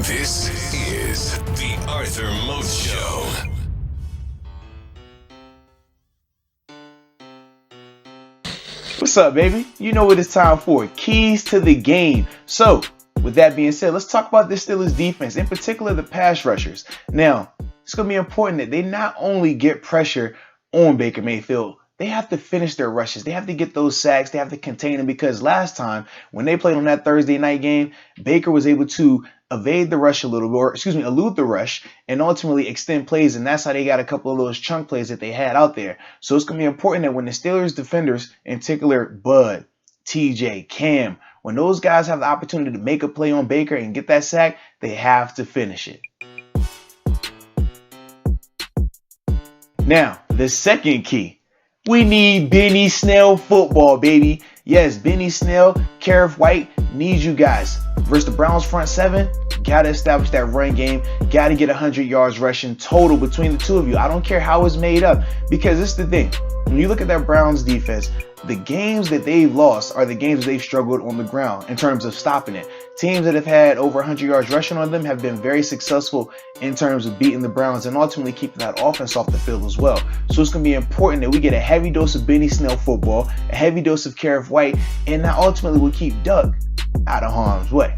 This is the Arthur Moats Show. What's up, baby? You know what it's time for. Keys to the game. So, with that being said, let's talk about this Steelers defense, in particular the pass rushers. Now, it's going to be important that they not only get pressure on Baker Mayfield, they have to finish their rushes. They have to get those sacks. They have to contain them, because last time when they played on that Thursday night game, Baker was able to evade the rush a little bit, or elude the rush and ultimately extend plays. And that's how they got a couple of those chunk plays that they had out there. So it's going to be important that when the Steelers defenders, in particular Bud, TJ, Cam, when those guys have the opportunity to make a play on Baker and get that sack, they have to finish it. Now, the second key. We need Benny Snell football, baby. Yes, Benny Snell, Karif White, need you guys. Versus the Browns front seven, got to establish that run game. Got to get 100 yards rushing total between the two of you. I don't care how it's made up, because this is the thing. When you look at that Browns defense, the games that they've lost are the games that they've struggled on the ground in terms of stopping it. Teams that have had over 100 yards rushing on them have been very successful in terms of beating the Browns and ultimately keeping that offense off the field as well. So it's going to be important that we get a heavy dose of Benny Snell football, a heavy dose of Karif White, and that ultimately will keep Doug out of harm's way.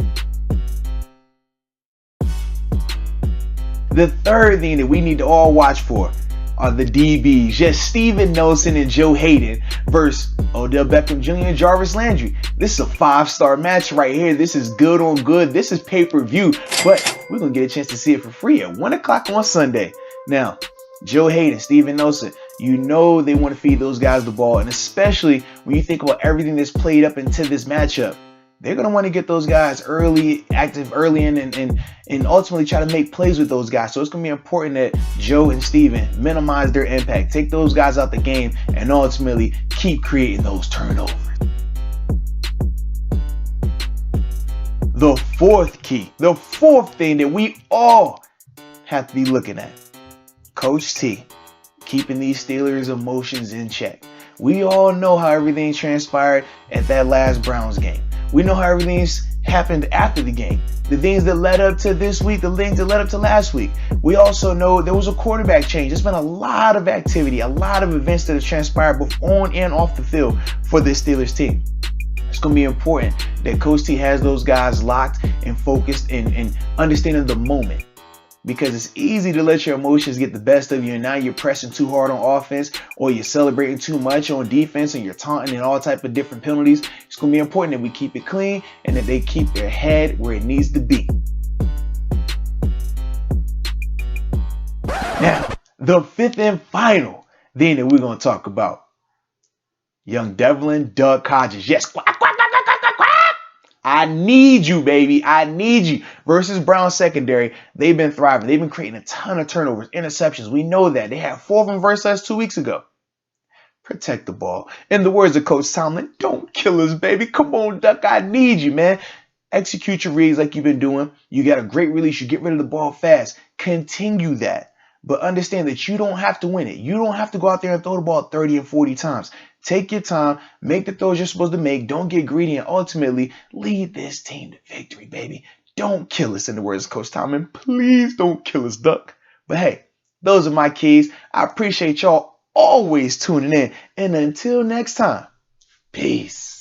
The third thing that we need to all watch for are the DBs. Yes, Steven Nelson and Joe Haden versus Odell Beckham Jr. and Jarvis Landry. This is a 5-star match right here. This is good on good. This is pay-per-view, but we're going to get a chance to see it for free at 1 o'clock on Sunday. Now, Joe Haden, Steven Nelson, you know they want to feed those guys the ball, and especially when you think about everything that's played up into this matchup. They're going to want to get those guys active early and ultimately try to make plays with those guys. So it's going to be important that Joe and Steven minimize their impact, take those guys out the game, and ultimately keep creating those turnovers. The fourth key, the fourth thing that we all have to be looking at, Coach T, keeping these Steelers' emotions in check. We all know how everything transpired at that last Browns game. We know how everything's happened after the game. The things that led up to this week, the things that led up to last week. We also know there was a quarterback change. There's been a lot of activity, a lot of events that have transpired both on and off the field for this Steelers team. It's going to be important that Coach T has those guys locked and focused and understanding the moment. Because it's easy to let your emotions get the best of you, and now you're pressing too hard on offense, or you're celebrating too much on defense, and you're taunting and all type of different penalties. It's going to be important that we keep it clean and that they keep their head where it needs to be. Now, the fifth and final thing that we're going to talk about. Young Devlin Doug Hodges. Yes, quack, quack, quack, quack, quack, quack. I need you, baby. I need you. Versus Brown secondary, they've been thriving. They've been creating a ton of turnovers, interceptions. We know that. They had 4 of them versus us 2 weeks ago. Protect the ball. In the words of Coach Tomlin, don't kill us, baby. Come on, Duck. I need you, man. Execute your reads like you've been doing. You got a great release. You get rid of the ball fast. Continue that. But understand that you don't have to win it. You don't have to go out there and throw the ball 30 and 40 times. Take your time, make the throws you're supposed to make, don't get greedy, and ultimately lead this team to victory, baby. Don't kill us, in the words of Coach Tomlin. Please don't kill us, Duck. But hey, those are my keys. I appreciate y'all always tuning in. And until next time, peace.